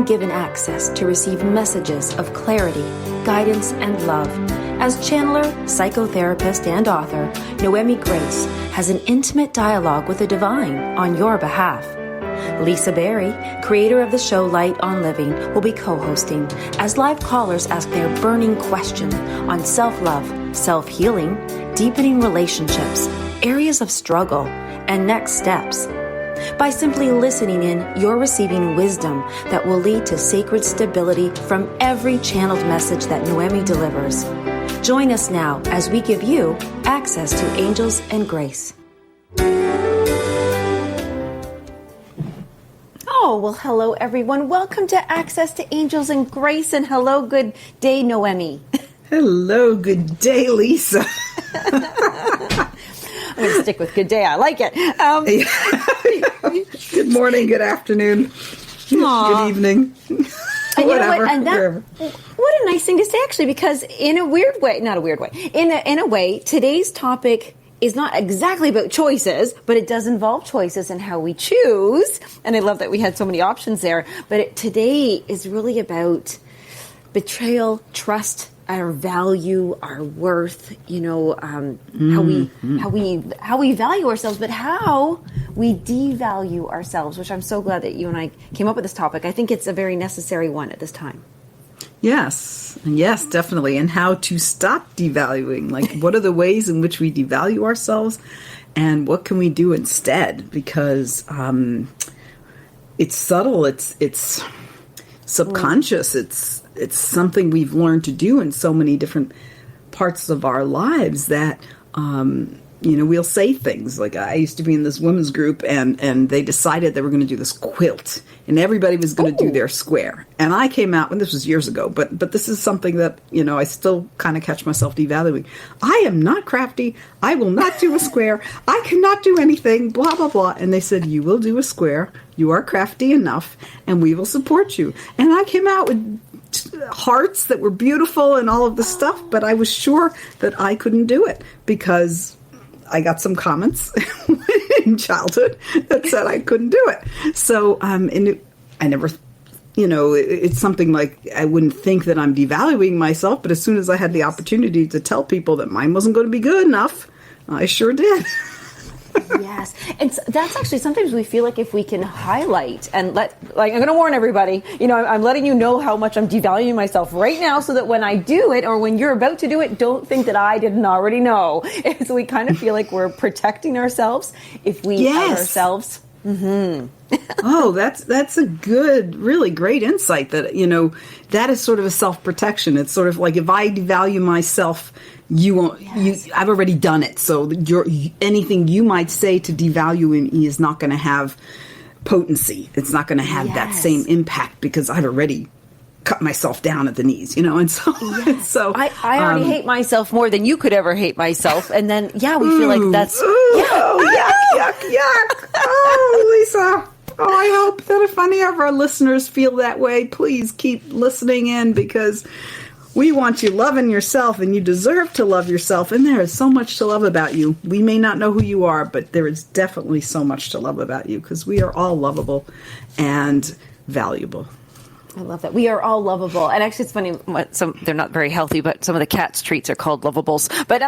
been given access to receive messages of clarity, guidance, and love. As channeler, psychotherapist, and author, Noemi Grace has an intimate dialogue with the divine on your behalf. Lisa Berry, creator of the show Light on Living, will be co-hosting as live callers ask their burning question on self-love, self-healing, deepening relationships, areas of struggle, and next steps. By simply listening in, you're receiving wisdom that will lead to sacred stability from every channeled message that Noemi delivers. Join us now as we give you access to angels and grace. Oh, well, hello, everyone. Welcome to Access to Angels and Grace, and hello, good day, Noemi. Hello, good day, Lisa. I'm going to stick with good day. I like it. Good morning, good afternoon, good evening. And whatever, you know what a nice thing to say, actually, because in a weird way, not a weird way, in a way, today's topic is not exactly about choices, but it does involve choices and how we choose. And I love that we had so many options there. But today is really about betrayal, trust, our value, our worth, how we value ourselves, but how we devalue ourselves, which I'm so glad that you and I came up with this topic. I think it's a very necessary one at this time. Yes, definitely. And how to stop devaluing. Like, what are the ways in which we devalue ourselves and what can we do instead? Because it's subtle, it's subconscious, it's something we've learned to do in so many different parts of our lives that, we'll say things like, I used to be in this women's group and they decided they were going to do this quilt and everybody was going to do their square. And I came out, and this was years ago, but this is something that, I still kind of catch myself devaluing. I am not crafty. I will not do a square. I cannot do anything, blah, blah, blah. And they said, you will do a square. You are crafty enough and we will support you. And I came out with hearts that were beautiful and all of the stuff, but I was sure that I couldn't do it because I got some comments in childhood that said I couldn't do it. So, I never, it's something like I wouldn't think that I'm devaluing myself, but as soon as I had the opportunity to tell people that mine wasn't going to be good enough, I sure did. Yes. And that's actually, sometimes we feel like if we can highlight and I'm going to warn everybody, I'm letting you know how much I'm devaluing myself right now so that when I do it or when you're about to do it, don't think that I didn't already know. So we kind of feel like we're protecting ourselves if we out ourselves. Mm-hmm. Oh, that's a good, really great insight that, that is sort of a self-protection. It's sort of like if I devalue myself, you won't. I've already done it. So anything you might say to devalue me is not going to have potency. It's not going to have that same impact because I've already cut myself down at the knees, and so I already hate myself more than you could ever hate myself, and then we feel like that's yuck. Oh, Lisa. Oh, I hope that if any of our listeners feel that way, please keep listening in because we want you loving yourself and you deserve to love yourself. And there is so much to love about you. We may not know who you are, but there is definitely so much to love about you because we are all lovable and valuable. I love that. We are all lovable. And actually, it's funny, they're not very healthy, but some of the cats' treats are called Lovables. But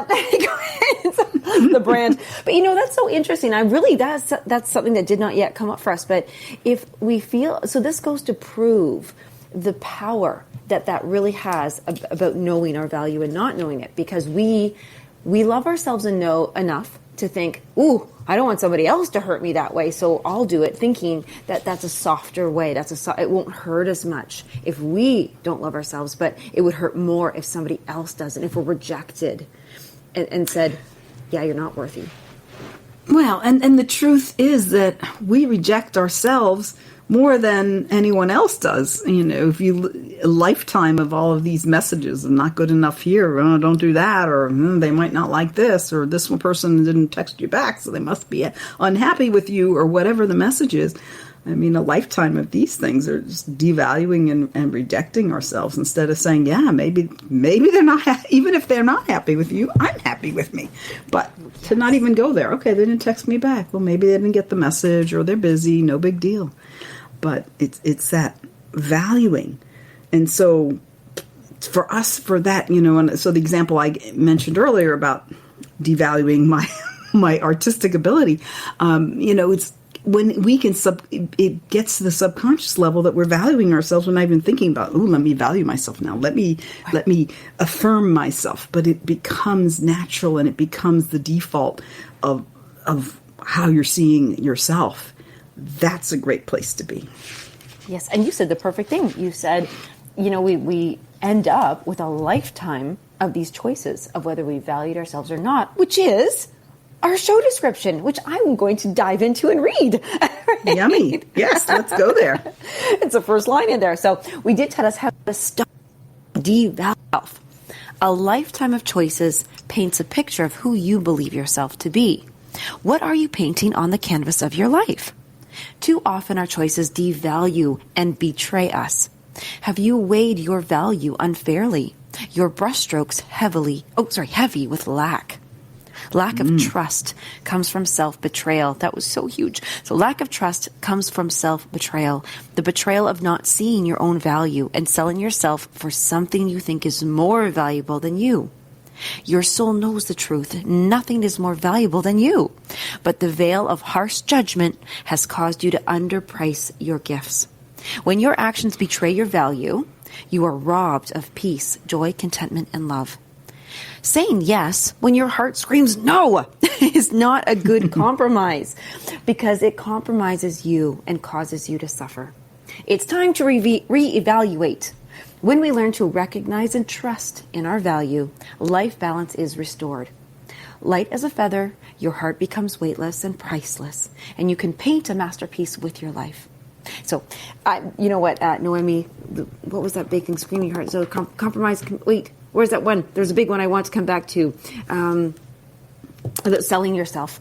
the brand. But that's so interesting. That's something that did not yet come up for us. But if we feel, so this goes to prove the power that really has about knowing our value and not knowing it, because we love ourselves and know enough to think, ooh, I don't want somebody else to hurt me that way, so I'll do it, thinking that that's a softer way. It won't hurt as much if we don't love ourselves, but it would hurt more if somebody else doesn't, if we're rejected and said, yeah, you're not worthy. Well, and the truth is that we reject ourselves more than anyone else does. If a lifetime of all of these messages, I'm not good enough here, oh, don't do that, or they might not like this, or this one person didn't text you back, so they must be unhappy with you, or whatever the message is. A lifetime of these things are just devaluing and rejecting ourselves instead of saying, yeah, maybe they're not, even if they're not happy with you, I'm happy with me. But to not even go there, okay, they didn't text me back. Well, maybe they didn't get the message or they're busy, no big deal. But it's that valuing. And so for us, for that, and so the example I mentioned earlier about devaluing my artistic ability, it's when we can it gets to the subconscious level that we're valuing ourselves. We're not even thinking about, let me value myself now. Let me affirm myself. But it becomes natural, and it becomes the default of how you're seeing yourself. That's a great place to be. Yes, and you said the perfect thing. You said, we end up with a lifetime of these choices of whether we valued ourselves or not, which is our show description, which I'm going to dive into and read. Right? Yummy. Yes, let's go there. It's the first line in there. So we did tell us how to stop devalue yourself. A lifetime of choices paints a picture of who you believe yourself to be. What are you painting on the canvas of your life? Too often our choices devalue and betray us. Have you weighed your value unfairly? Your brushstrokes heavy with lack. Lack of trust comes from self-betrayal. That was so huge. So lack of trust comes from self-betrayal. The betrayal of not seeing your own value and selling yourself for something you think is more valuable than you. Your soul knows the truth. Nothing is more valuable than you. But the veil of harsh judgment has caused you to underprice your gifts. When your actions betray your value, you are robbed of peace, joy, contentment, and love. Saying yes when your heart screams no is not a good compromise, because it compromises you and causes you to suffer. It's time to reevaluate. When we learn to recognize and trust in our value, life balance is restored. Light as a feather, your heart becomes weightless and priceless, and you can paint a masterpiece with your life. So, you know what, Noemi, what was that big thing, screaming heart? So compromise, wait, where's that one? There's a big one I want to come back to, about selling yourself.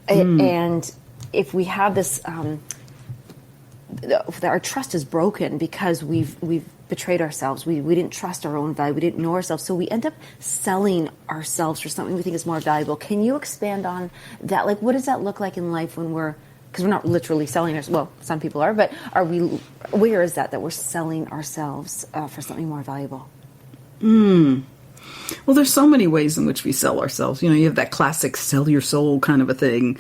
And if we have this, our trust is broken because we've betrayed ourselves. We didn't trust our own value. We didn't know ourselves. So we end up selling ourselves for something we think is more valuable. Can you expand on that? Like, what does that look like in life when because we're not literally selling ourselves. Well, some people are, but where is that we're selling ourselves for something more valuable? Well, there's so many ways in which we sell ourselves. You have that classic sell your soul kind of a thing,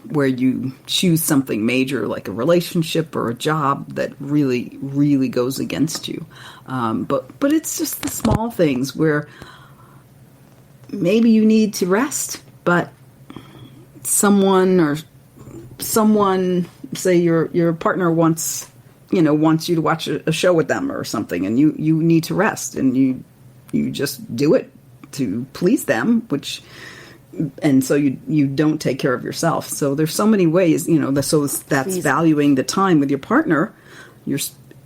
where you choose something major like a relationship or a job that really, really goes against you. But it's just the small things where maybe you need to rest, but someone, say your partner wants you to watch a show with them or something, and you need to rest, and you just do it to please them, and so you don't take care of yourself. So there's so many ways, so that's valuing the time with your partner,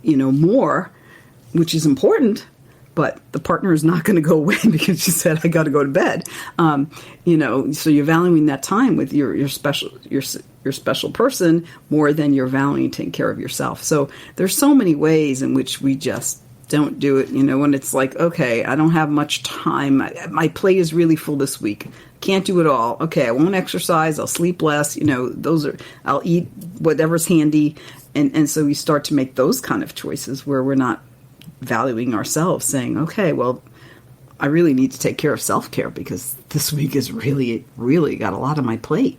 more, which is important, but the partner is not going to go away because she said, I got to go to bed. So you're valuing that time with your special person more than you're valuing taking care of yourself. So there's so many ways in which we just don't do it, when it's like, okay, I don't have much time. My plate is really full this week. Can't do it all. Okay, I won't exercise. I'll sleep less. I'll eat whatever's handy. And so we start to make those kind of choices where we're not valuing ourselves, saying, okay, well, I really need to take care of self-care because this week is really, really got a lot on my plate.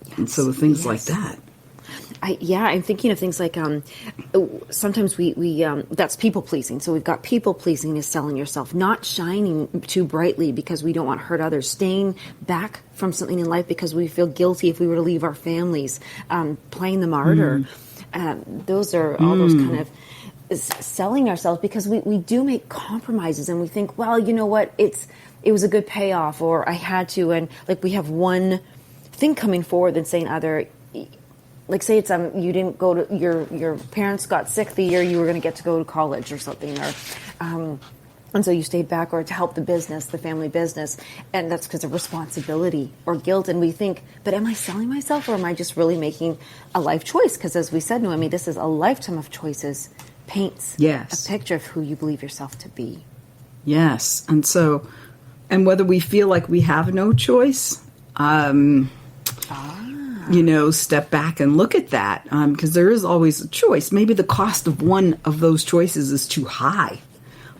Yes, and so things like that. I'm thinking of things like sometimes we that's people pleasing. So we've got people pleasing is selling yourself, not shining too brightly because we don't want to hurt others, staying back from something in life because we feel guilty if we were to leave our families, playing the martyr. Those are all those kind of selling ourselves because we do make compromises and we think, well, you know what, it was a good payoff, or I had to, and like we have one thing coming forward than saying other. Like say it's you didn't go to your parents got sick the year you were going to get to go to college or something, or and so you stayed back, or to help the family business, and that's because of responsibility or guilt. And we think, but am I selling myself, or am I just really making a life choice? Because as we said, Noemi, this is a lifetime of choices. Paints a picture of who you believe yourself to be. Yes, and whether we feel like we have no choice. step back and look at that, because there is always a choice. Maybe the cost of one of those choices is too high.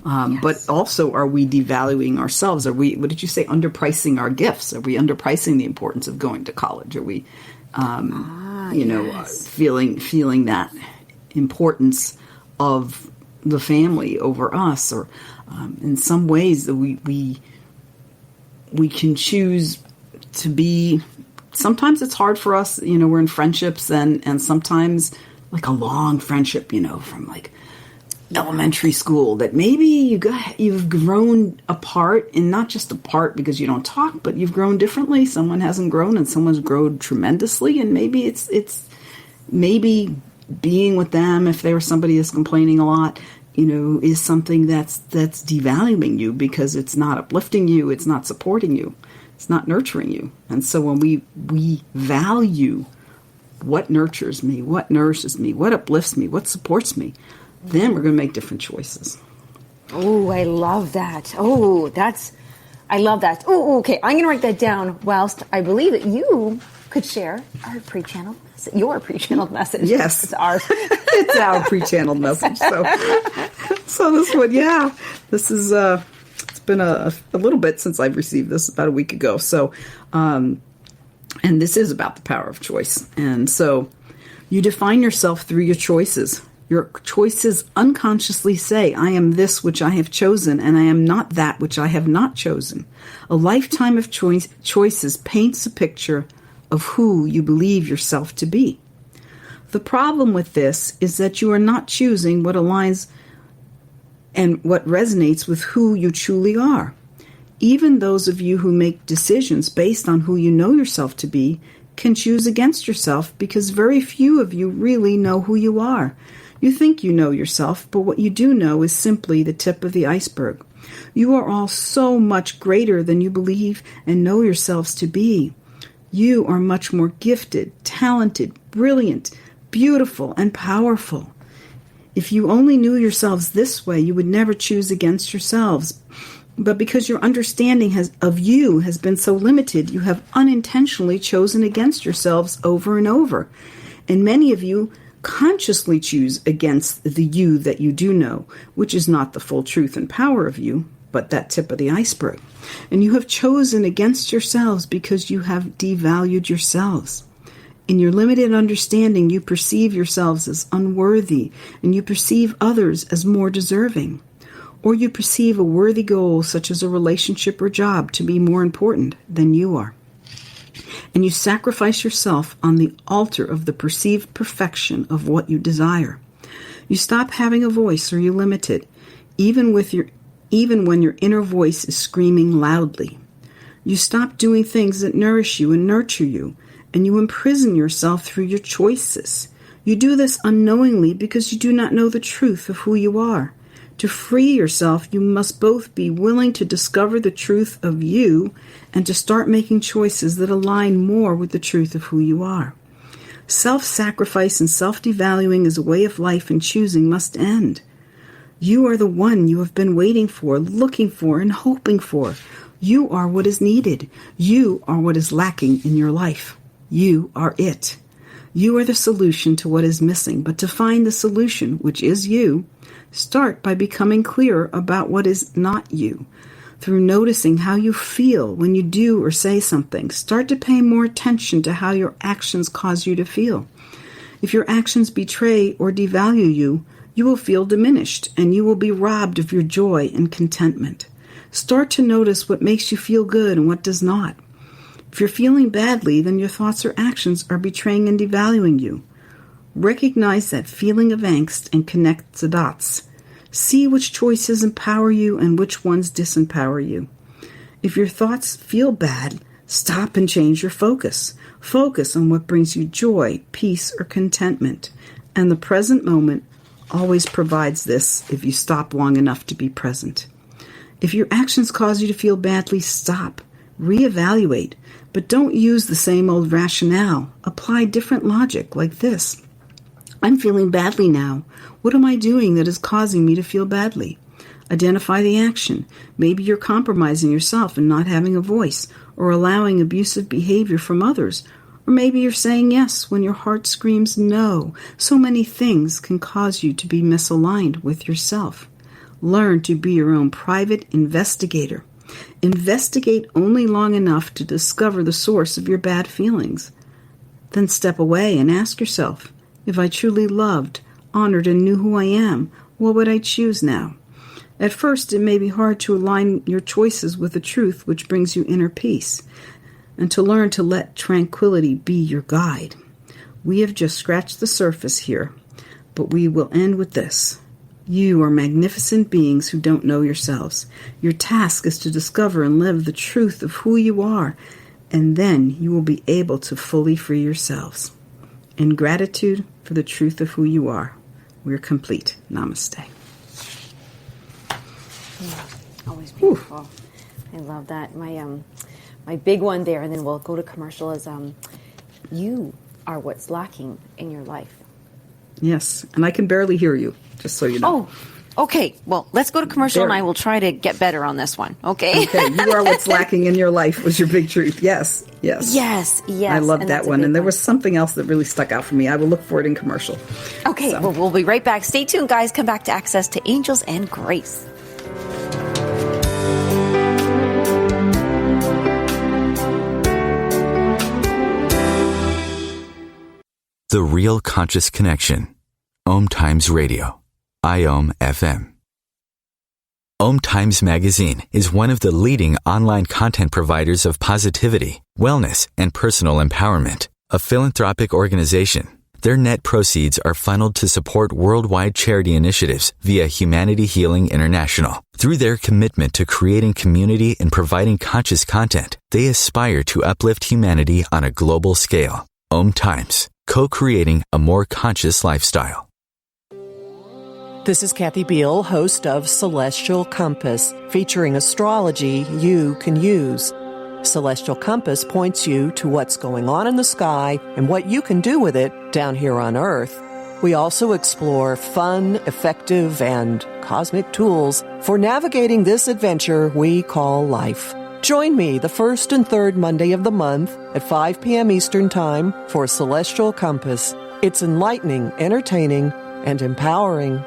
But also, are we devaluing ourselves? Are we, what did you say, underpricing our gifts? Are we underpricing the importance of going to college? Are we, feeling that importance of the family over us? Or in some ways that we can choose to be, sometimes it's hard for us, we're in friendships and sometimes like a long friendship, from like elementary school, that maybe you've grown apart, and not just apart because you don't talk, but you've grown differently. Someone hasn't grown and someone's grown tremendously, and maybe it's maybe being with them, if they were somebody that's complaining a lot, is something that's devaluing you because it's not uplifting you, it's not supporting you, it's not nurturing you. And so when we value what nurtures me, what nourishes me, what uplifts me, what supports me, then we're going to make different choices. Oh, I love that. I love that. Oh, okay. I'm going to write that down whilst I believe that you could share our pre-channeled message, your pre-channeled message. Yes. It's ours. It's our pre-channeled message. So this one, this is, it's been a little bit since I've received this, about a week ago. So, and this is about the power of choice. And so you define yourself through your choices. Your choices unconsciously say, I am this which I have chosen, and I am not that which I have not chosen. A lifetime of choices paints a picture of who you believe yourself to be. The problem with this is that you are not choosing what aligns and what resonates with who you truly are. Even those of you who make decisions based on who you know yourself to be can choose against yourself, because very few of you really know who you are. You think you know yourself, but what you do know is simply the tip of the iceberg. You are all so much greater than you believe and know yourselves to be. You are much more gifted, talented, brilliant, beautiful, and powerful. If you only knew yourselves this way, you would never choose against yourselves. But because your understanding of you has been so limited, you have unintentionally chosen against yourselves over and over. And many of you consciously choose against the you that you do know, which is not the full truth and power of you, but that tip of the iceberg. And you have chosen against yourselves because you have devalued yourselves. In your limited understanding, you perceive yourselves as unworthy, and you perceive others as more deserving. Or you perceive a worthy goal, such as a relationship or job, to be more important than you are. And you sacrifice yourself on the altar of the perceived perfection of what you desire. You stop having a voice, or you limit it, even when your inner voice is screaming loudly. You stop doing things that nourish you and nurture you, and you imprison yourself through your choices. You do this unknowingly because you do not know the truth of who you are. To free yourself, you must both be willing to discover the truth of you and to start making choices that align more with the truth of who you are. Self-sacrifice and self-devaluing as a way of life and choosing must end. You are the one you have been waiting for, looking for, and hoping for. You are what is needed. You are what is lacking in your life. You are it. You are the solution to what is missing. But to find the solution, which is you, start by becoming clearer about what is not you. Through noticing how you feel when you do or say something, start to pay more attention to how your actions cause you to feel. If your actions betray or devalue you, you will feel diminished and you will be robbed of your joy and contentment. Start to notice what makes you feel good and what does not. If you're feeling badly, then your thoughts or actions are betraying and devaluing you. Recognize that feeling of angst and connect the dots. See which choices empower you and which ones disempower you. If your thoughts feel bad, stop and change your focus. Focus on what brings you joy, peace, or contentment. And the present moment always provides this if you stop long enough to be present. If your actions cause you to feel badly, stop. Reevaluate. But don't use the same old rationale. Apply different logic like this. I'm feeling badly now. What am I doing that is causing me to feel badly? Identify the action. Maybe you're compromising yourself and not having a voice, or allowing abusive behavior from others, Or maybe you're saying yes when your heart screams no. So many things can cause you to be misaligned with yourself. Learn to be your own private investigator. Investigate only long enough to discover the source of your bad feelings. Then step away and ask yourself, if I truly loved, honored, and knew who I am, what would I choose now? At first, it may be hard to align your choices with the truth which brings you inner peace, and to learn to let tranquility be your guide. We have just scratched the surface here, but we will end with this. You are magnificent beings who don't know yourselves. Your task is to discover and live the truth of who you are, and then you will be able to fully free yourselves. In gratitude for the truth of who you are, we're complete. Namaste. Always beautiful. I love that. My big one there, and then we'll go to commercial, is you are what's lacking in your life. Yes, and I can barely hear you, just so you know. Oh, okay. Well, let's go to commercial, and I will try to get better on this one, okay? Okay, you are what's lacking in your life was your big truth. Yes. Yes. I love that one, and there was something else that really stuck out for me. I will look for it in commercial. Okay, well, we'll be right back. Stay tuned, guys. Come back to Access to Angels and Grace. The Real Conscious Connection. OMTimes Radio. IOM FM. OMTimes Magazine is one of the leading online content providers of positivity, wellness, and personal empowerment. A philanthropic organization, their net proceeds are funneled to support worldwide charity initiatives via Humanity Healing International. Through their commitment to creating community and providing conscious content, they aspire to uplift humanity on a global scale. OMTimes. Co-creating a more conscious lifestyle. This is Kathy Beal, host of Celestial Compass, featuring astrology you can use. Celestial Compass points you to what's going on in the sky and what you can do with it down here on Earth. We also explore fun, effective, and cosmic tools for navigating this adventure we call life. Join me the first and third Monday of the month at 5 p.m. Eastern Time for Celestial Compass. It's enlightening, entertaining, and empowering.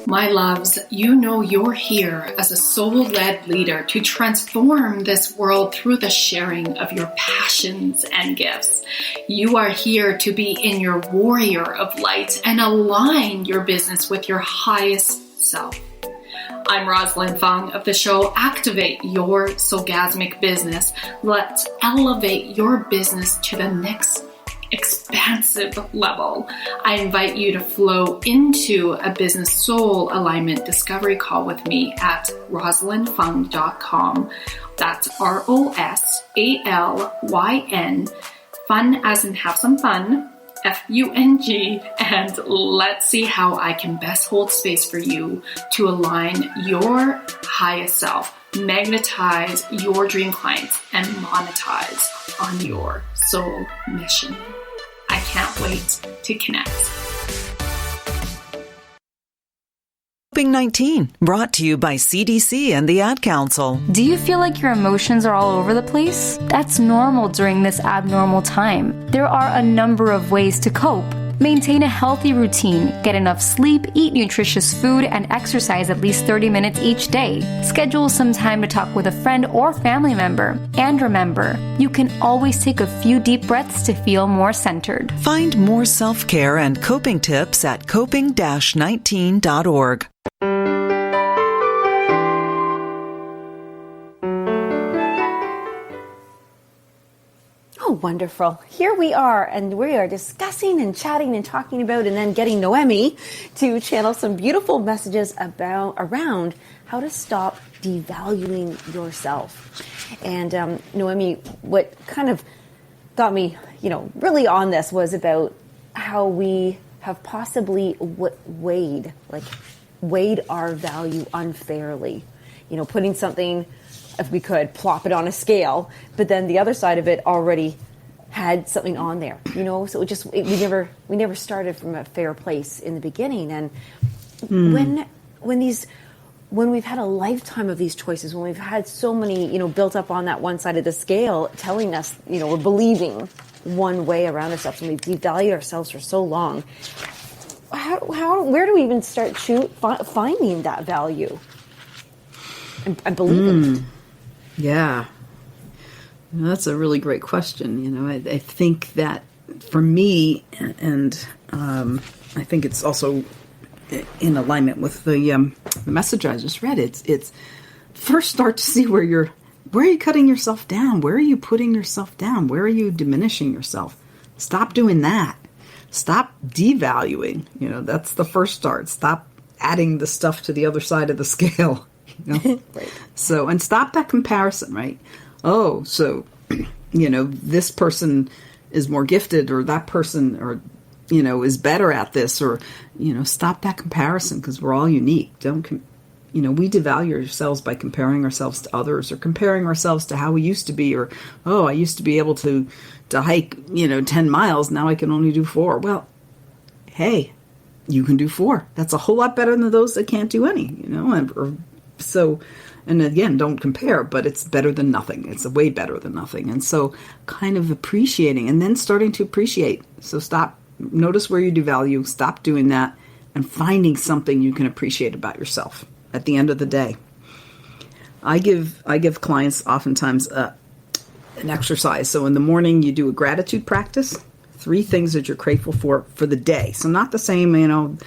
My loves, you know you're here as a soul-led leader to transform this world through the sharing of your passions and gifts. You are here to be in your warrior of light and align your business with your highest self. I'm Rosalind Fung of the show Activate Your Soulgasmic Business. Let's elevate your business to the next expansive level. I invite you to flow into a business soul alignment discovery call with me at rosalindfung.com. That's ROSALYN, fun as in have some fun, FUNG, and let's see how I can best hold space for you to align your highest self, magnetize your dream clients, and monetize on your soul mission. I can't wait to connect. Coping-19, brought to you by CDC and the Ad Council. Do you feel like your emotions are all over the place? That's normal during this abnormal time. There are a number of ways to cope. Maintain a healthy routine, get enough sleep, eat nutritious food, and exercise at least 30 minutes each day. Schedule some time to talk with a friend or family member. And remember, you can always take a few deep breaths to feel more centered. Find more self-care and coping tips at coping-19.org. Oh, wonderful. Here we are, and we are discussing and chatting and talking about and then getting Noemi to channel some beautiful messages around how to stop devaluing yourself. And Noemi, what kind of got me, really on this was about how we have possibly weighed our value unfairly. Putting something, if we could, plop it on a scale, but then the other side of it already had something on there, so we never started from a fair place in the beginning. And when these when we've had a lifetime of these choices, when we've had so many, built up on that one side of the scale, telling us, we're believing one way around ourselves, and we've devalued ourselves for so long, where do we even start finding that value and believing it? Yeah. That's a really great question. I think that for me, and I think it's also in alignment with the message I just read, it's first start to see where are you cutting yourself down? Where are you putting yourself down? Where are you diminishing yourself? Stop doing that. Stop devaluing. That's the first start. Stop adding the stuff to the other side of the scale. Right. So, and stop that comparison, right? Oh, so, this person is more gifted, or that person, or, is better at this, or, stop that comparison, because we're all unique. We devalue ourselves by comparing ourselves to others, or comparing ourselves to how we used to be, or, I used to be able to hike, 10 miles. Now I can only do 4. Well, hey, you can do 4. That's a whole lot better than those that can't do any, and again, don't compare, but it's better than nothing. It's way better than nothing. And so kind of appreciating, and then starting to appreciate. So notice where you devalue, stop doing that, and finding something you can appreciate about yourself at the end of the day. I give clients oftentimes an exercise. So in the morning, you do a gratitude practice, 3 things that you're grateful for the day. So not the same,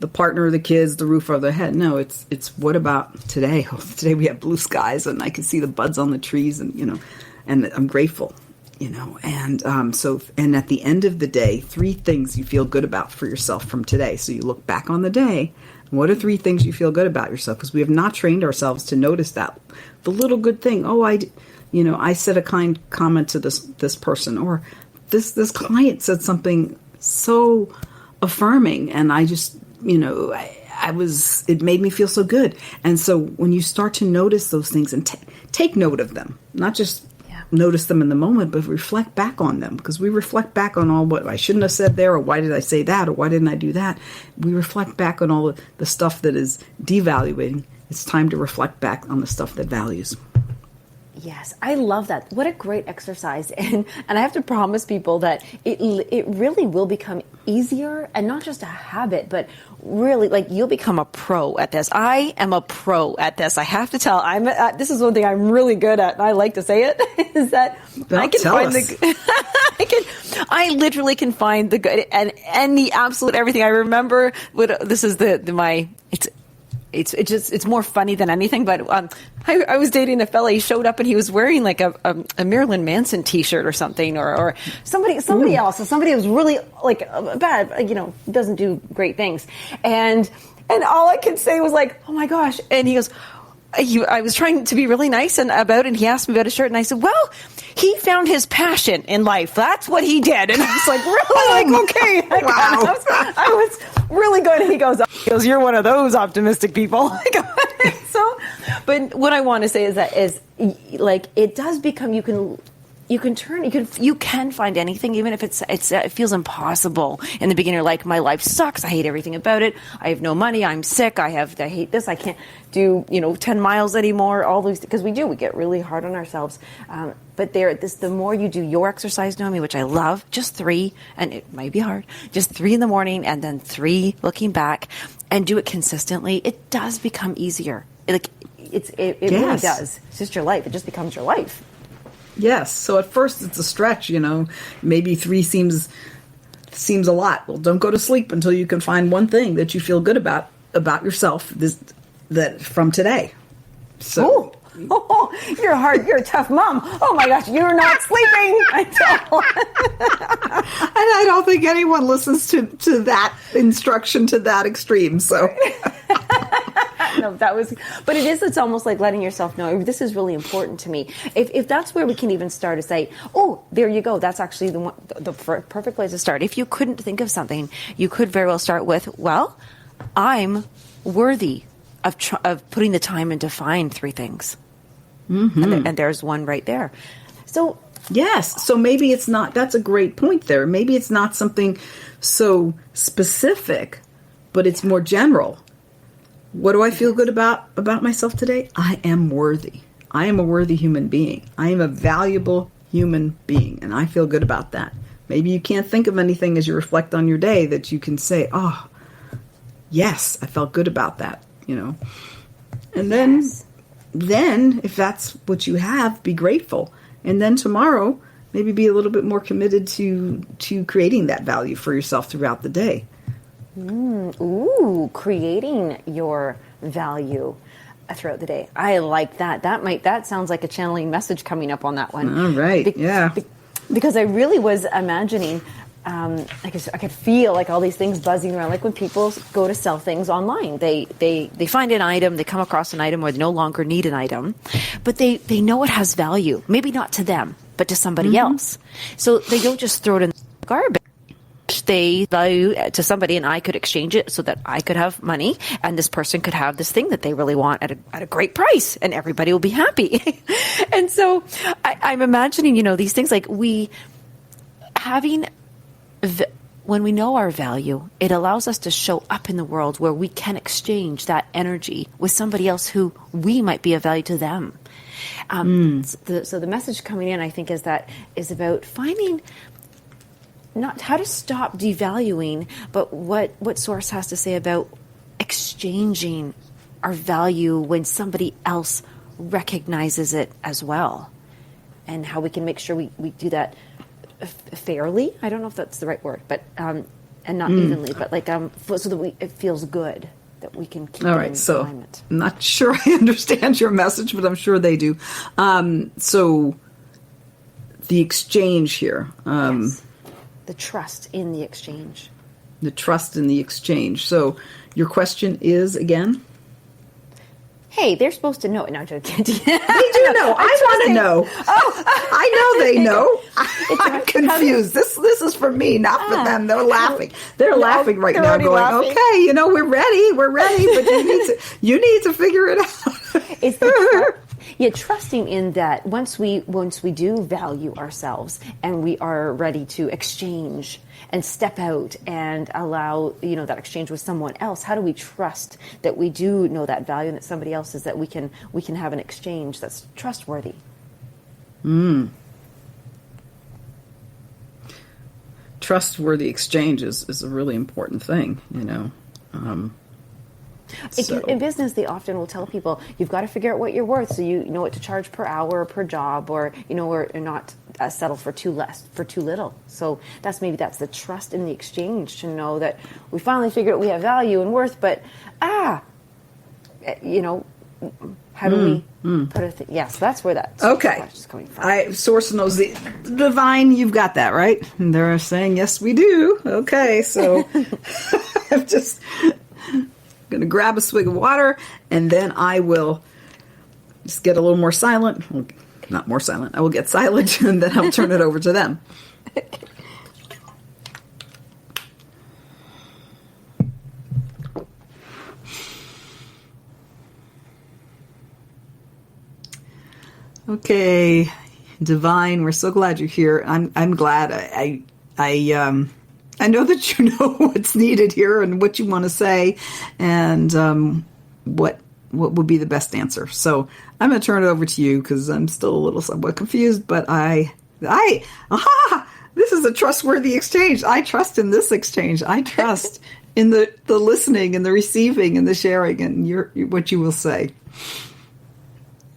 the partner, the kids, the roof over their head. No, it's what about today? Oh, today we have blue skies, and I can see the buds on the trees, and and I'm grateful, and and at the end of the day, 3 things you feel good about for yourself from today. So you look back on the day. What are 3 things you feel good about yourself? Because we have not trained ourselves to notice that the little good thing. Oh, I said a kind comment to this person, or this client said something so affirming, and I just, it made me feel so good. And so when you start to notice those things and take note of them, not just notice them in the moment, but reflect back on them, because we reflect back on all what I shouldn't have said there, or why did I say that, or why didn't I do that? We reflect back on all the stuff that is devaluing. It's time to reflect back on the stuff that values. Yes, I love that. What a great exercise. And I have to promise people that it really will become easier, and not just a habit, but really, you'll become a pro at this. I am a pro at this. I have to tell, this is one thing I'm really good at, and I like to say it, is that I can find I literally can find the good and the absolute everything. I remember this is it's more funny than anything, but I was dating a fella. He showed up and he was wearing a Marilyn Manson T-shirt or something, or somebody else. So somebody was really bad, doesn't do great things, and all I could say was oh my gosh. And he goes, I was trying to be really nice about it, and he asked me about his shirt, and I said, well, he found his passion in life. That's what he did. And I was really okay. Wow. I was really good. And he goes, you're one of those optimistic people. But what I want to say is that it does become, you can find anything, even if it feels impossible in the beginning. My life sucks. I hate everything about it. I have no money. I'm sick. I hate this. I can't do 10 miles anymore. All these, because we get really hard on ourselves. But the more you do your exercise, Noemi, which I love, just 3, and it might be hard, just 3 in the morning, and then 3 looking back, and do it consistently. It does become easier. It really does. It's just your life. It just becomes your life. Yes. So at first it's a stretch, maybe 3 seems a lot. Well, don't go to sleep until you can find one thing that you feel good about yourself that from today. So. Oh, you're hard. You're a tough mom. Oh my gosh, you're not sleeping. And I don't think anyone listens to that instruction to that extreme. So. No, but it's almost like letting yourself know, this is really important to me. If that's where we can even start to say, oh, there you go. That's actually the perfect place to start. If you couldn't think of something, you could very well start with, well, I'm worthy of putting the time in to find 3 things. Mm-hmm. And there's one right there. So yes. So maybe it's not, that's a great point there. Maybe it's not something so specific, but it's more general. What do I feel good about myself today? I am worthy. I am a worthy human being. I am a valuable human being, and I feel good about that. Maybe you can't think of anything as you reflect on your day that you can say, oh, yes, I felt good about that, And then if that's what you have, be grateful. And then tomorrow, maybe be a little bit more committed to creating that value for yourself throughout the day. Creating your value throughout the day. I like that. That sounds like a channeling message coming up on that one. All right. Because I really was imagining, I could feel like all these things buzzing around. Like when people go to sell things online, they find an item, they come across an item, or they no longer need an item, but they know it has value. Maybe not to them, but to somebody else. So they don't just throw it in the garbage. They value to somebody, and I could exchange it so that I could have money, and this person could have this thing that they really want at a great price, and everybody will be happy. And so I'm imagining, these things like when we know our value, it allows us to show up in the world where we can exchange that energy with somebody else who we might be of value to them. So the message coming in, I think, is about finding not how to stop devaluing, but what Source has to say about exchanging our value when somebody else recognizes it as well, and how we can make sure we do that fairly. I don't know if that's the right word, but and not evenly, but so that it feels good, that we can keep it in alignment. I'm not sure I understand your message, but I'm sure they do. So the exchange here. Yes. The trust in the exchange. The trust in the exchange. So your question is, again? Hey, they're supposed to know. No, I'm joking. They do know. I want to know. Oh, I know they know. I'm confused. This is for me, not for them. They're laughing. They're laughing right now, going, laughing. Okay, we're ready, but you need to figure it out. It's trusting in that once we do value ourselves and we are ready to exchange and step out and allow that exchange with someone else, how do we trust that we do know that value and that somebody else is, that we can have an exchange that's trustworthy? Trustworthy exchange is a really important thing, In business, they often will tell people, you've got to figure out what you're worth, so you know what to charge per hour or per job, or or not settle for too little. So that's the trust in the exchange, to know that we finally figured out we have value and worth, but how do we put it? Yes, that's where that is coming from. Source knows the divine. You've got that right, and they're saying yes, we do. Okay, so I'm just going to grab a swig of water, and then I will just get a little more silent. Well, not more silent. I will get silent, and then I'll turn it over to them. Okay, Divine, we're so glad you're here. I'm glad. I know that you know what's needed here and what you want to say, and what would be the best answer. So I'm going to turn it over to you because I'm still a little somewhat confused. But this is a trustworthy exchange. I trust in this exchange. I trust in the listening and the receiving and the sharing and what you will say.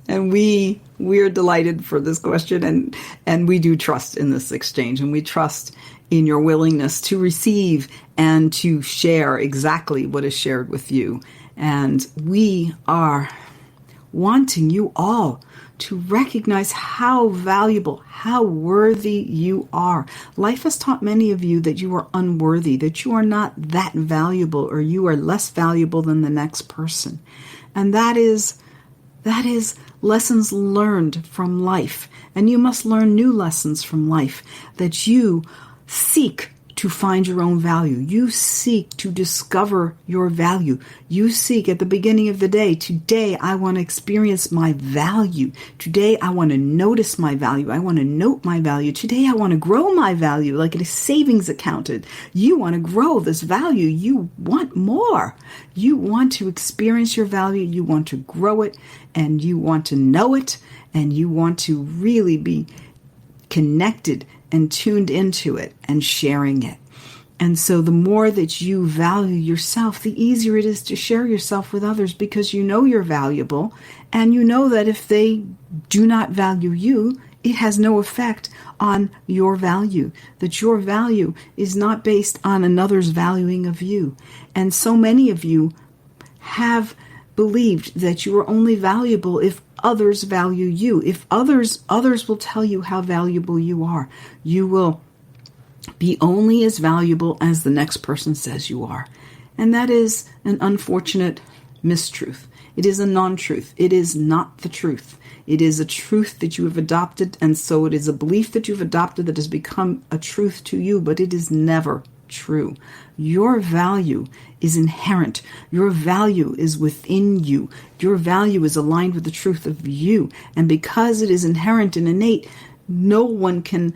And we're delighted for this question, and we do trust in this exchange, and we trust in your willingness to receive and to share exactly what is shared with you. And we are wanting you all to recognize how valuable, how worthy you are. Life has taught many of you that you are unworthy, that you are not that valuable, or you are less valuable than the next person. And that is lessons learned from life. And you must learn new lessons from life, that you seek to find your own value. You seek to discover your value. You seek at the beginning of the day, today I want to experience my value. Today I want to notice my value. I want to note my value. Today I want to grow my value like a savings account. You want to grow this value. You want more. You want to experience your value. You want to grow it, and you want to know it, and you want to really be connected and tuned into it and sharing it. And so the more that you value yourself, the easier it is to share yourself with others, because you know you're valuable, and you know that if they do not value you, it has no effect on your value, that your value is not based on another's valuing of you. And so many of you have believed that you are only valuable if others value you. If others will tell you how valuable you are. You will be only as valuable as the next person says you are. And that is an unfortunate mistruth. It is a non-truth. It is not the truth. It is a truth that you have adopted, and so it is a belief that you've adopted that has become a truth to you, but it is never true. Your value is inherent. Your value is within you. Your value is aligned with the truth of you. And because it is inherent and innate, no one can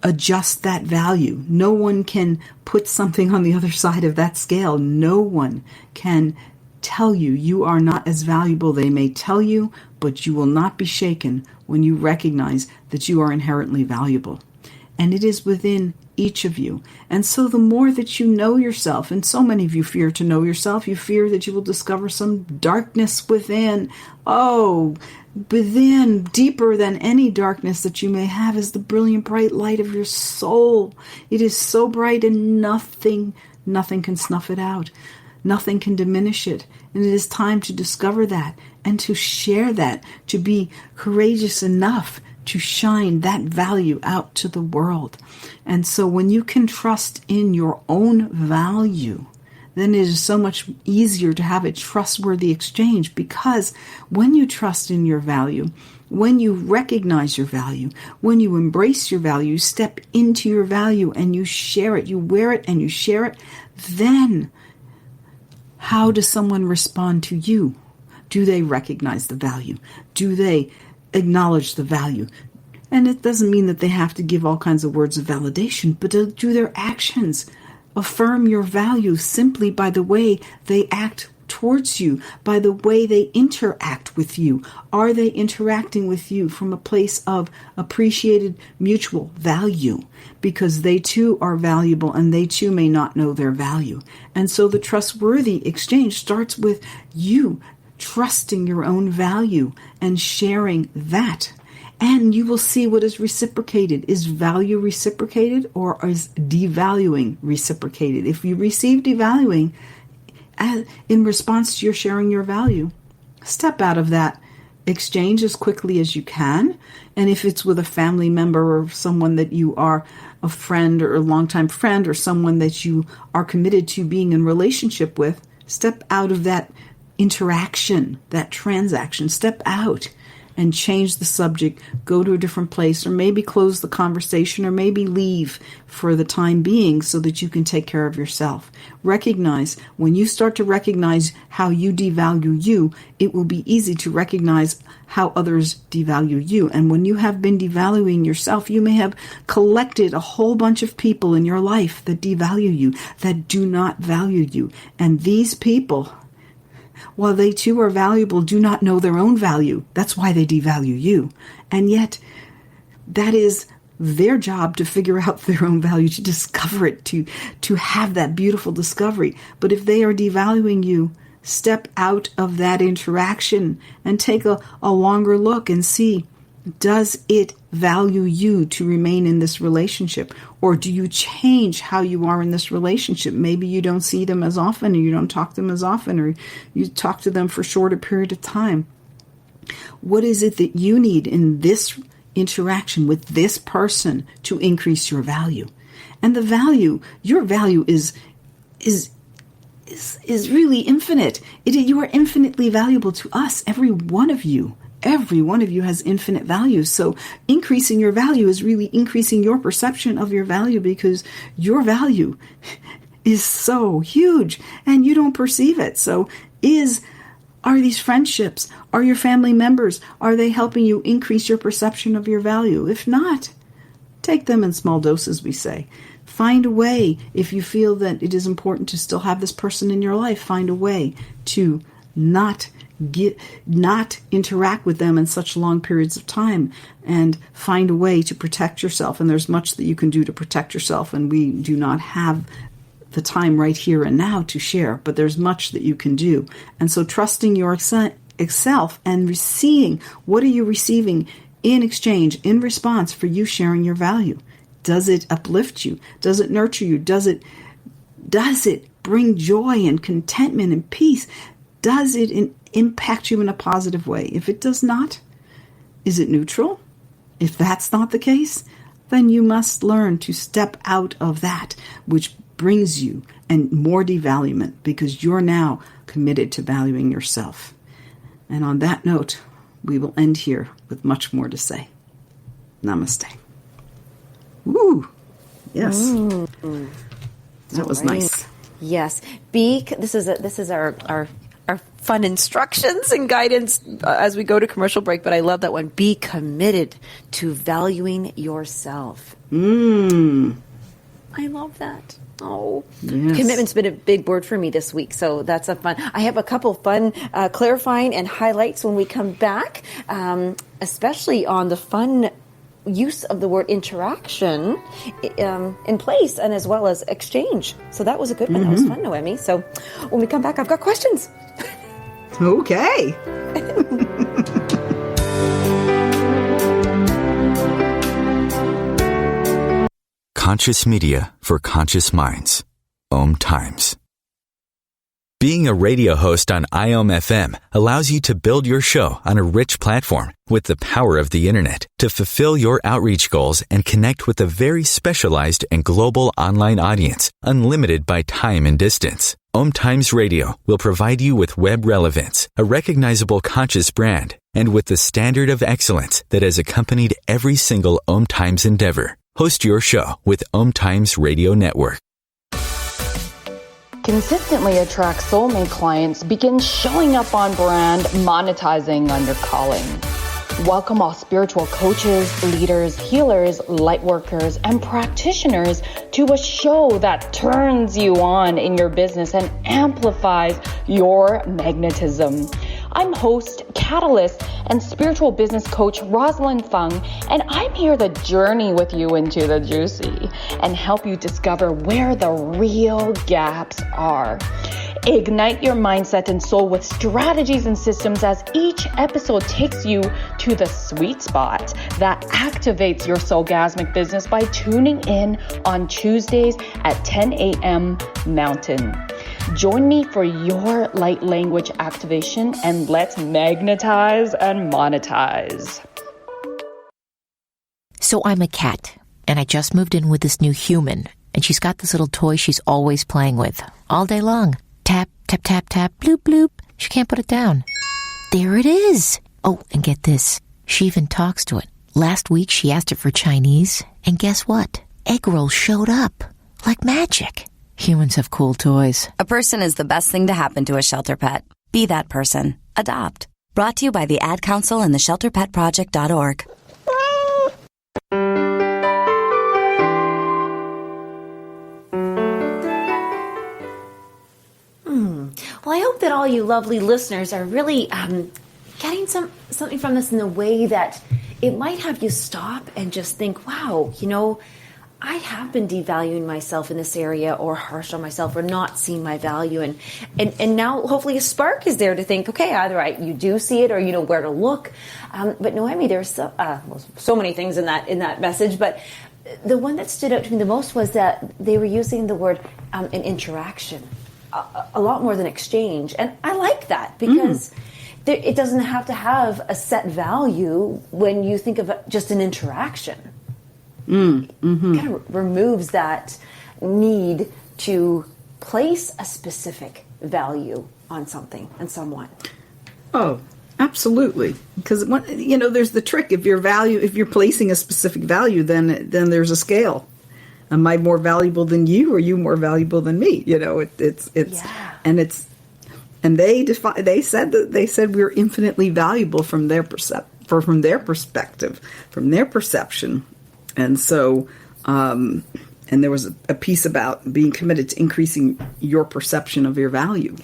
adjust that value. No one can put something on the other side of that scale. No one can tell you you are not as valuable. They may tell you, but you will not be shaken when you recognize that you are inherently valuable. And it is within each of you. And so the more that you know yourself, and so many of you fear to know yourself, you fear that you will discover some darkness within. Oh, within, deeper than any darkness that you may have, is the brilliant bright light of your soul. It is so bright, and nothing can snuff it out. Nothing can diminish it. And it is time to discover that and to share that, to be courageous enough to shine that value out to the world. And so when you can trust in your own value, then it is so much easier to have a trustworthy exchange, because when you trust in your value, when you recognize your value, when you embrace your value, you step into your value and you share it, you wear it and you share it, then how does someone respond to you? Do they recognize the value? Do they acknowledge the value? And it doesn't mean that they have to give all kinds of words of validation, but do their actions affirm your value simply by the way they act towards you, by the way they interact with you? Are they interacting with you from a place of appreciated mutual value? Because they too are valuable, and they too may not know their value. And so the trustworthy exchange starts with you trusting your own value and sharing that. And you will see what is reciprocated. Is value reciprocated, or is devaluing reciprocated? If you receive devaluing in response to your sharing your value, step out of that exchange as quickly as you can. And if it's with a family member or someone that you are a friend or a longtime friend, or someone that you are committed to being in relationship with, step out of that interaction, that transaction. Step out and change the subject, go to a different place, or maybe close the conversation, or maybe leave for the time being so that you can take care of yourself. Recognize, when you start to recognize how you devalue you, it will be easy to recognize how others devalue you. And when you have been devaluing yourself, you may have collected a whole bunch of people in your life that devalue you, that do not value you. And these people, while they too are valuable, do not know their own value. That's why they devalue you. And yet, that is their job to figure out their own value, to discover it, to have that beautiful discovery. But if they are devaluing you, step out of that interaction and take a longer look and see, does it value you to remain in this relationship? Or do you change how you are in this relationship? Maybe you don't see them as often, or you don't talk to them as often, or you talk to them for a shorter period of time. What is it that you need in this interaction with this person to increase your value? And the value, your value is really infinite. You are infinitely valuable to us, every one of you. every one of you has infinite value. So increasing your value is really increasing your perception of your value, because your value is so huge and you don't perceive it. So are these friendships, are your family members, are they helping you increase your perception of your value? If not, take them in small doses, we say. Find a way, if you feel that it is important to still have this person in your life, find a way to not interact with them in such long periods of time, and find a way to protect yourself. And there's much that you can do to protect yourself, and we do not have the time right here and now to share, but there's much that you can do. And so trusting yourself and seeing, what are you receiving in exchange, in response for you sharing your value? Does it uplift you? Does it nurture you? Does it bring joy and contentment and peace? Does it impact you in a positive way? If it does not, is it neutral? If that's not the case, then you must learn to step out of that which brings you and more devaluement, because you're now committed to valuing yourself. And on that note, we will end here with much more to say. Namaste. Woo! Yes. That was nice. Yes. This is our fun instructions and guidance as we go to commercial break, but I love that one. Be committed to valuing yourself. I love that. Oh, yes. Commitment's been a big word for me this week, so that's a fun. I have a couple fun clarifying and highlights when we come back, especially on the fun use of the word interaction in place, and as well as exchange. So that was a good one. That was fun, Noemi. So when we come back, I've got questions. Okay. Conscious media for conscious minds. OMTimes. Being a radio host on IOM FM allows you to build your show on a rich platform with the power of the internet to fulfill your outreach goals and connect with a very specialized and global online audience, unlimited by time and distance. OMTimes Radio will provide you with web relevance, a recognizable conscious brand, and with the standard of excellence that has accompanied every single OMTimes endeavor. Host your show with OMTimes Radio Network. Consistently attract soulmate clients, begin showing up on brand, monetizing on your calling. Welcome all spiritual coaches, leaders, healers, light workers, and practitioners to a show that turns you on in your business and amplifies your magnetism. I'm host, catalyst, and spiritual business coach Rosalind Fung, and I'm here to journey with you into the juicy and help you discover where the real gaps are. Ignite your mindset and soul with strategies and systems as each episode takes you to the sweet spot that activates your soulgasmic business by tuning in on Tuesdays at 10 a.m. Mountain. Join me for your light language activation, and let's magnetize and monetize. So I'm a cat, and I just moved in with this new human, and she's got this little toy she's always playing with all day long. Tap, tap, tap, tap, bloop, bloop. She can't put it down. There it is. Oh, and get this. She even talks to it. Last week, she asked it for Chinese, and guess what? Egg rolls showed up. Like magic. Humans have cool toys. A person is the best thing to happen to a shelter pet. Be that person. Adopt. Brought to you by the Ad Council and the ShelterPetProject.org. Well, I hope that all you lovely listeners are really getting something from this in a way that it might have you stop and just think, wow, I have been devaluing myself in this area, or harsh on myself, or not seeing my value, and now hopefully a spark is there to think, okay, either you do see it, or you know where to look. But Noemi, there's so many things in that message, but the one that stood out to me the most was that they were using the word an interaction a lot more than exchange, and I like that because it doesn't have to have a set value when you think of just an interaction. Kind of removes that need to place a specific value on something and someone. Oh, Absolutely. Because, there's the trick. If you're placing a specific value, then there's a scale. Am I more valuable than you, or you more valuable than me? And they said we're infinitely valuable from their perspective, from their perception. And so, and there was a piece about being committed to increasing your perception of your value.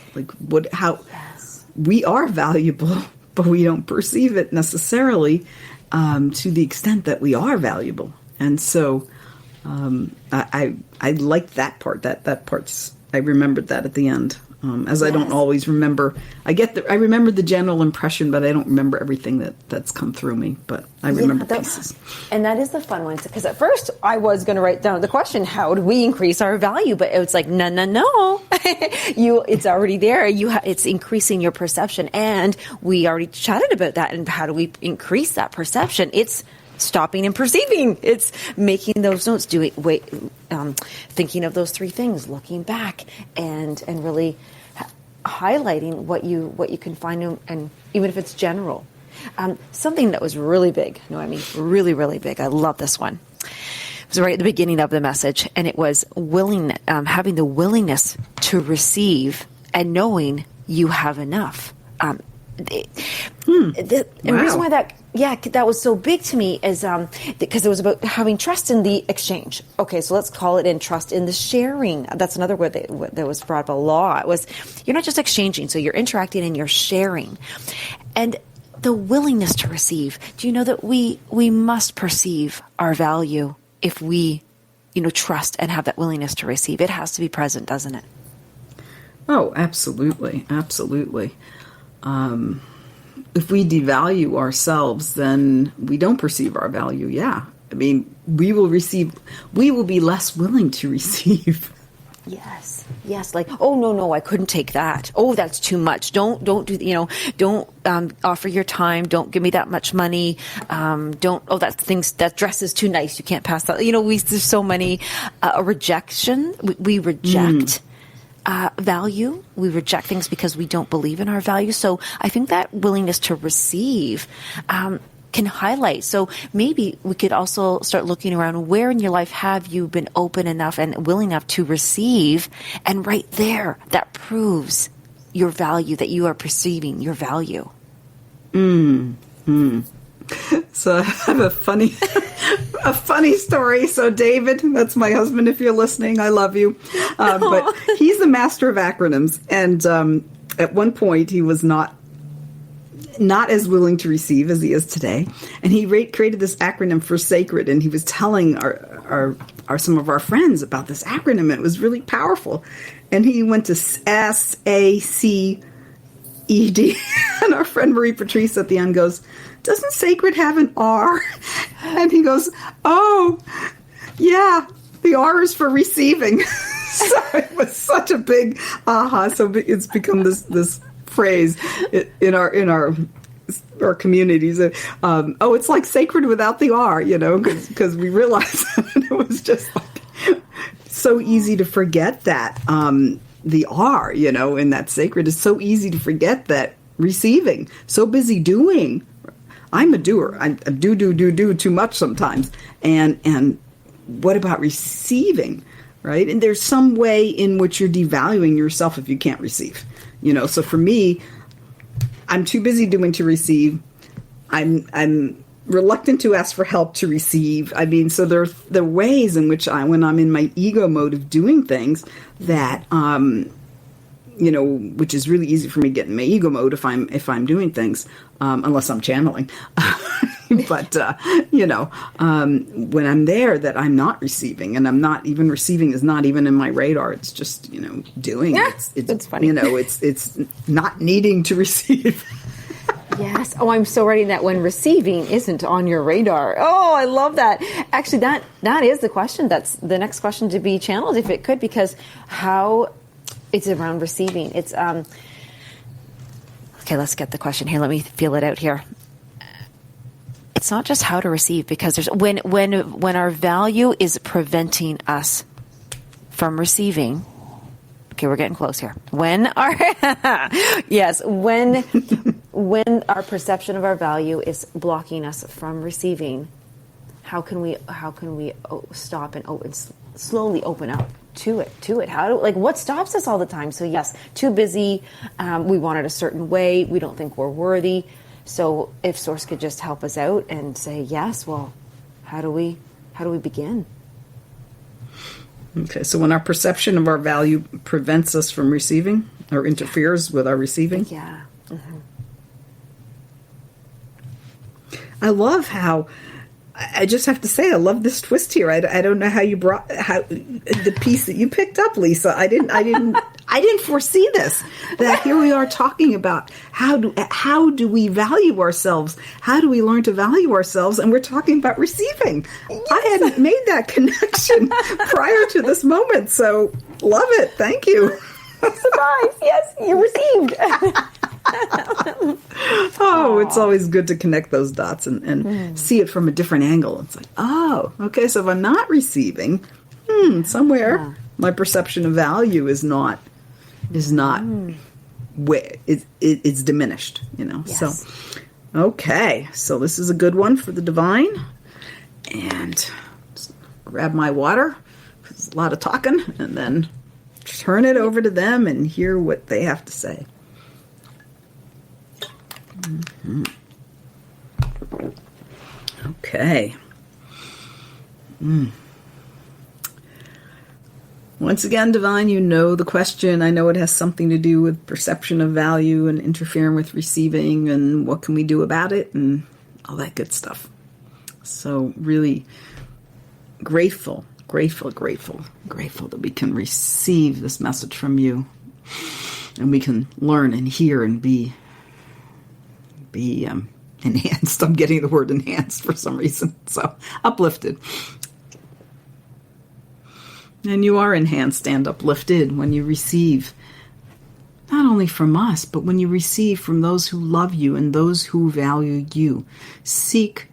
We are valuable, but we don't perceive it necessarily to the extent that we are valuable. And so, I liked that part. That part's, I remembered that at the end. As I don't always remember, I remember the general impression, but I don't remember everything that's come through me. But I remember pieces. And that is the fun one, because at first I was going to write down the question: how do we increase our value? But it's like, no. It's already there. It's increasing your perception, and we already chatted about that. And how do we increase that perception? It's stopping and perceiving. It's making those notes, thinking of those three things, looking back, and really highlighting what you can find, and even if it's general. Something that was really big, Noemi, really, really big. I love this one. It was right at the beginning of the message, and it was having the willingness to receive and knowing you have enough. The reason why that was so big to me is because it was about having trust in the exchange. Okay, so let's call it in trust in the sharing. That's another word that was brought by law. It was, you're not just exchanging, so you're interacting and you're sharing. And the willingness to receive. Do you know that we must perceive our value if we, trust and have that willingness to receive? It has to be present, doesn't it? Oh, absolutely. Absolutely. If we devalue ourselves, then we don't perceive our value. Yeah. I mean, we will be less willing to receive. Yes. Like, oh, no, I couldn't take that. Oh, that's too much. Don't do, don't offer your time. Don't give me that much money. That dress is too nice. You can't pass that. There's so many, rejection. We reject. Value. We reject things because we don't believe in our value. So I think that willingness to receive can highlight. So maybe we could also start looking around, where in your life have you been open enough and willing enough to receive? And right there, that proves your value, that you are perceiving your value. So I have a funny story. So David, that's my husband. If you're listening, I love you. But he's a master of acronyms. And at one point, he was not as willing to receive as he is today. And he created this acronym for sacred. And he was telling some of our friends about this acronym. And it was really powerful. And he went to SACED. And our friend Marie Patrice at the end goes, "Doesn't sacred have an R?" And he goes, "Oh, yeah, the R is for receiving." So it was such a big aha. So it's become this phrase in our communities. It's like sacred without the R, because we realized that it was just so easy to forget that the R, in that sacred is so easy to forget that receiving. So busy doing. I'm a doer. I do too much sometimes. And what about receiving, right? And there's some way in which you're devaluing yourself if you can't receive. So for me, I'm too busy doing to receive. I'm reluctant to ask for help to receive. I mean, so there are ways in which when I'm in my ego mode of doing things that which is really easy for me to get in my ego mode if I'm doing things, unless I'm channeling. But when I'm there, that I'm not receiving, and I'm not even receiving is not even in my radar. It's just doing. Yeah, it's funny. It's not needing to receive. Yes. Oh, I'm so ready that when receiving isn't on your radar. Oh, I love that. Actually, that is the question. That's the next question to be channeled, if it could, because how it's around receiving. It's okay. Let's get the question here. Let me feel it out here. It's not just how to receive, because there's when our value is preventing us from receiving. Okay, we're getting close here. When when our perception of our value is blocking us from receiving, how can we stop and slowly open up to it? What stops us all the time? So yes, too busy. We want it a certain way. We don't think we're worthy. So if Source could just help us out and say, yes, well, how do we begin? Okay, so when our perception of our value prevents us from receiving or interferes with our receiving? Yeah. Mm-hmm. I love how, I just have to say, I love this twist here. I don't know how you brought the piece that you picked up, Lisa. I didn't foresee this. That here we are talking about how do we value ourselves? How do we learn to value ourselves? And we're talking about receiving. Yes. I hadn't made that connection prior to this moment. So love it. Thank you. Surprise! Yes, you received. Oh, it's always good to connect those dots and see it from a different angle. It's like, oh, okay, so if I'm not receiving, somewhere my perception of value is not where it's diminished, Yes. So, okay, so this is a good one for the divine. And just grab my water, 'cause it's a lot of talking, and then turn it over to them and hear what they have to say. Mm-hmm. Okay. Once again, Divine, you know the question. I know it has something to do with perception of value and interfering with receiving and what can we do about it and all that good stuff. So really grateful that we can receive this message from you and we can learn and hear and be enhanced. I'm getting the word enhanced for some reason. So uplifted. And you are enhanced and uplifted when you receive, not only from us, but when you receive from those who love you and those who value you. Seek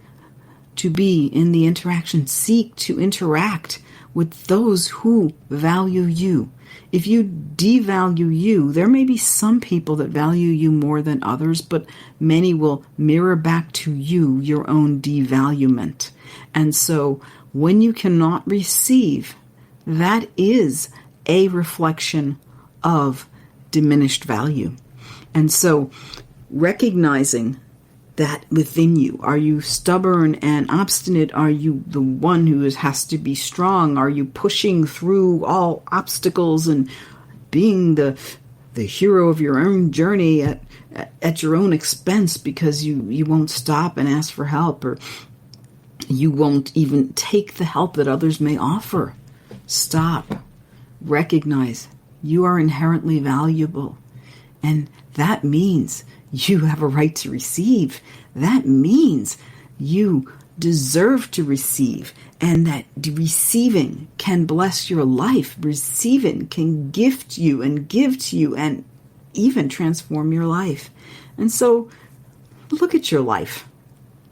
to be in the interaction. Seek to interact with those who value you. If you devalue you, there may be some people that value you more than others, but many will mirror back to you your own devaluement. And so when you cannot receive, that is a reflection of diminished value. And so recognizing that within you, are you stubborn and obstinate? Are you the one who has to be strong? Are you pushing through all obstacles and being the hero of your own journey at your own expense because you won't stop and ask for help, or you won't even take the help that others may offer? Stop. Recognize you are inherently valuable. And that means you have a right to receive. That means you deserve to receive. And that receiving can bless your life. Receiving can gift you and give to you and even transform your life. And so look at your life.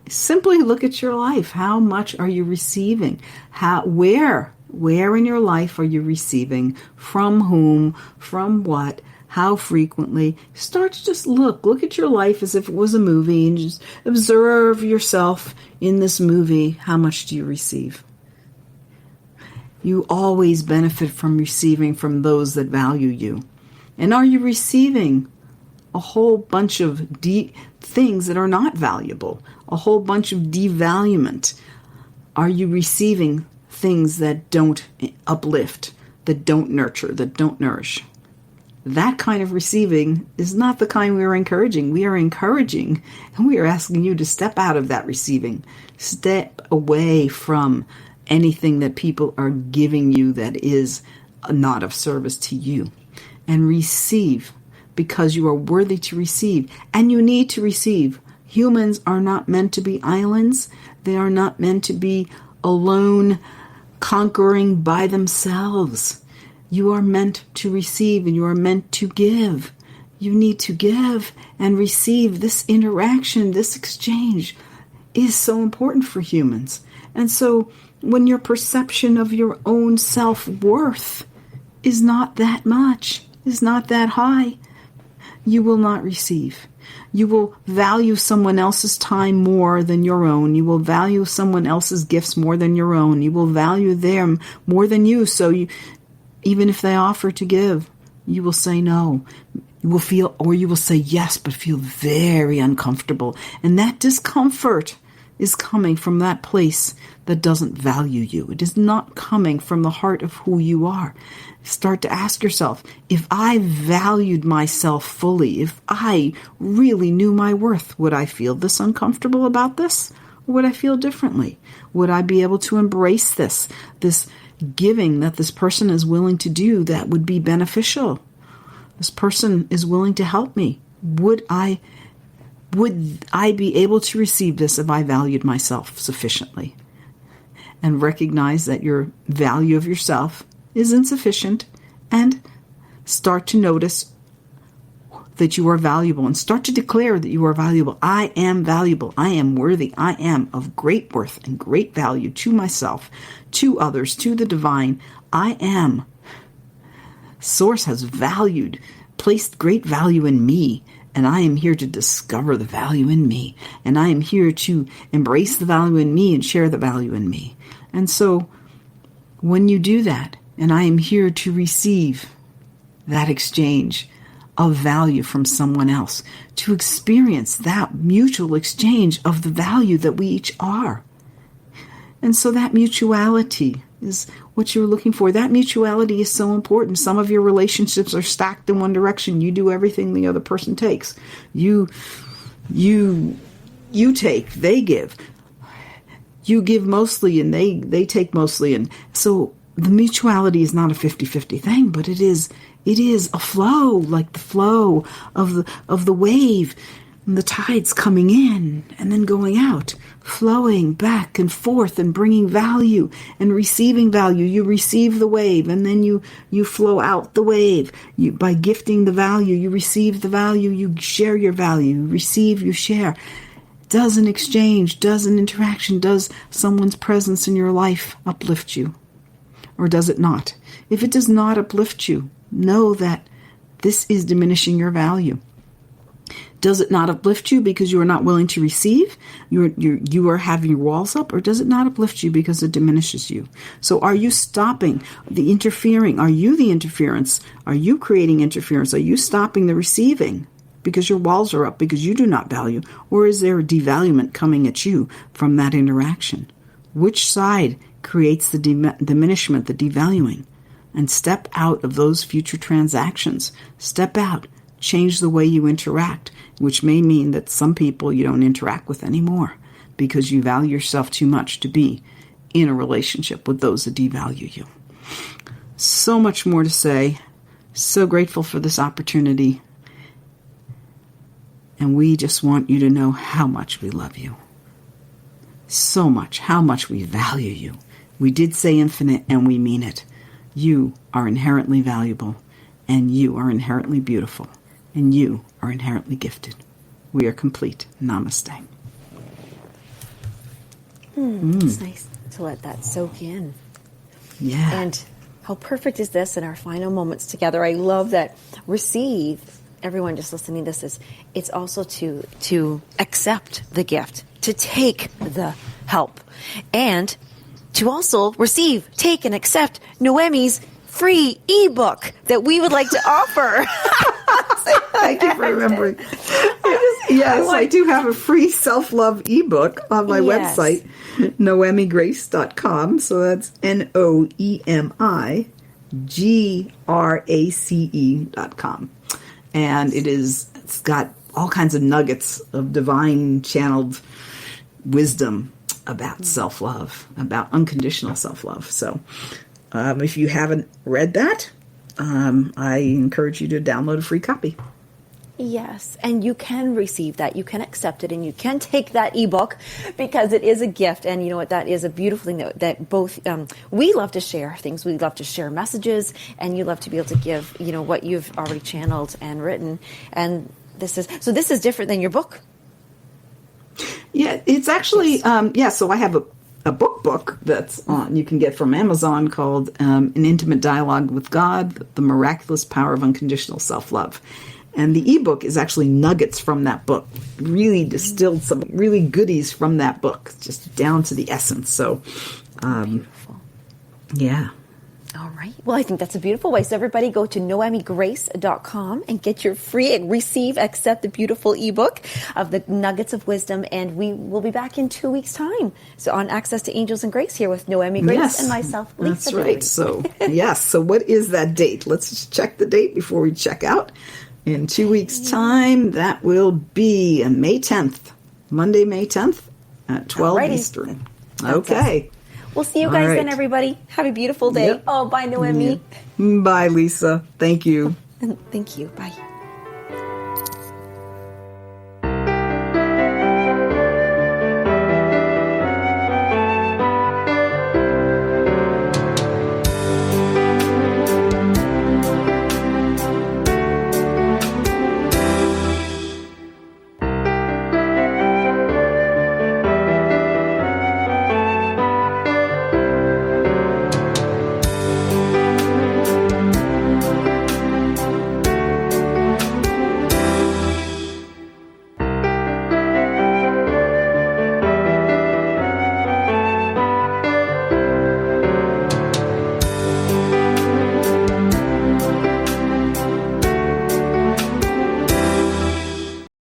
Simply look at your life. How much are you receiving? Where in your life are you receiving? From whom? From what? How frequently? Start to just look at your life as if it was a movie and just observe yourself in this movie. How much do you receive? You always benefit from receiving from those that value you. And are you receiving a whole bunch of things that are not valuable? A whole bunch of devaluement? Are you receiving things that don't uplift, that don't nurture, that don't nourish? That kind of receiving is not the kind we are encouraging. We are encouraging and we are asking you to step out of that receiving. Step away from anything that people are giving you that is not of service to you. And receive because you are worthy to receive. And you need to receive. Humans are not meant to be islands. They are not meant to be alone, conquering by themselves. You are meant to receive and you are meant to give. You need to give and receive. This interaction, this exchange is so important for humans. And so when your perception of your own self-worth is not that much, is not that high, you will not receive. You will value someone else's time more than your own. You will value someone else's gifts more than your own. You will value them more than you. So even if they offer to give, you will say no. You will feel, or you will say yes, but feel very uncomfortable. And that discomfort is coming from that place that doesn't value you. It is not coming from the heart of who you are. Start to ask yourself, if I valued myself fully, if I really knew my worth, would I feel this uncomfortable about this? Or would I feel differently? Would I be able to embrace this giving that this person is willing to do that would be beneficial? This person is willing to help me. Would I be able to receive this if I valued myself sufficiently? And recognize that your value of yourself is insufficient, and start to notice that you are valuable, and start to declare that you are valuable. I am valuable. I am worthy. I am of great worth and great value to myself, to others, to the divine. I am. Source has placed great value in me, and I am here to discover the value in me, and I am here to embrace the value in me and share the value in me. And so when you do that, and I am here to receive that exchange of value from someone else, to experience that mutual exchange of the value that we each are. And so that mutuality is what you're looking for. That mutuality is so important. Some of your relationships are stacked in one direction. You do everything the other person takes. You take, they give. You give mostly and they take mostly. And so the mutuality is not a 50-50 thing, but it is a flow, like the flow of the wave, and the tides coming in and then going out, flowing back and forth and bringing value and receiving value. You receive the wave, and then you flow out the wave. By gifting the value, you receive the value, you share your value, you receive, you share. Does an exchange, does an interaction, does someone's presence in your life uplift you? Or does it not? If it does not uplift you, know that this is diminishing your value. Does it not uplift you because you are not willing to receive? You are having your walls up, or does it not uplift you because it diminishes you? So are you stopping the interfering? Are you the interference? Are you creating interference? Are you stopping the receiving because your walls are up, because you do not value? Or is there a devaluement coming at you from that interaction? Which side creates the diminishment, the devaluing? And step out of those future transactions. Step out. Change the way you interact, which may mean that some people you don't interact with anymore because you value yourself too much to be in a relationship with those that devalue you. So much more to say. So grateful for this opportunity. And we just want you to know how much we love you. So much, how much we value you. We did say infinite, and we mean it. You are inherently valuable, and you are inherently beautiful, and you are inherently gifted. We are complete. Namaste. It's nice to let that soak in. Yeah. And how perfect is this in our final moments together? I love that receive. Everyone just listening to this is, it's also to accept the gift, to take the help, and to also receive, take, and accept Noemi's free ebook that we would like to offer. Thank you for remembering. I do have a free self-love ebook on my website, noemigrace.com. So that's NOEMIGRACE.com. And it's got all kinds of nuggets of divine channeled wisdom about self-love, about unconditional self-love. So if you haven't read that, I encourage you to download a free copy. Yes, and you can receive that. You can accept it, and you can take that ebook because it is a gift. And you know what? That is a beautiful thing that both we love to share things. We love to share messages, and you love to be able to give, what you've already channeled and written. And this is different than your book. Yeah, it's actually so I have a book that's on you can get from Amazon called An Intimate Dialogue with God: The Miraculous Power of Unconditional Self-Love. And the ebook is actually nuggets from that book. Really distilled some really goodies from that book, just down to the essence. So, yeah. All right. Well, I think that's a beautiful way. So everybody go to noemigrace.com and get your free, accept the beautiful ebook of the Nuggets of Wisdom. And we will be back in 2 weeks' time. So on Access to Angels and Grace here with Noemi Grace and myself, Lisa. That's right. So, yes. So what is that date? Let's just check the date before we check out. In 2 weeks' time, that will be May 10th, Monday, May 10th at 12 Eastern. Okay. We'll see you guys then, everybody. Have a beautiful day. Yep. Oh, bye, Noemi. Bye, Lisa. Thank you. Thank you. Bye.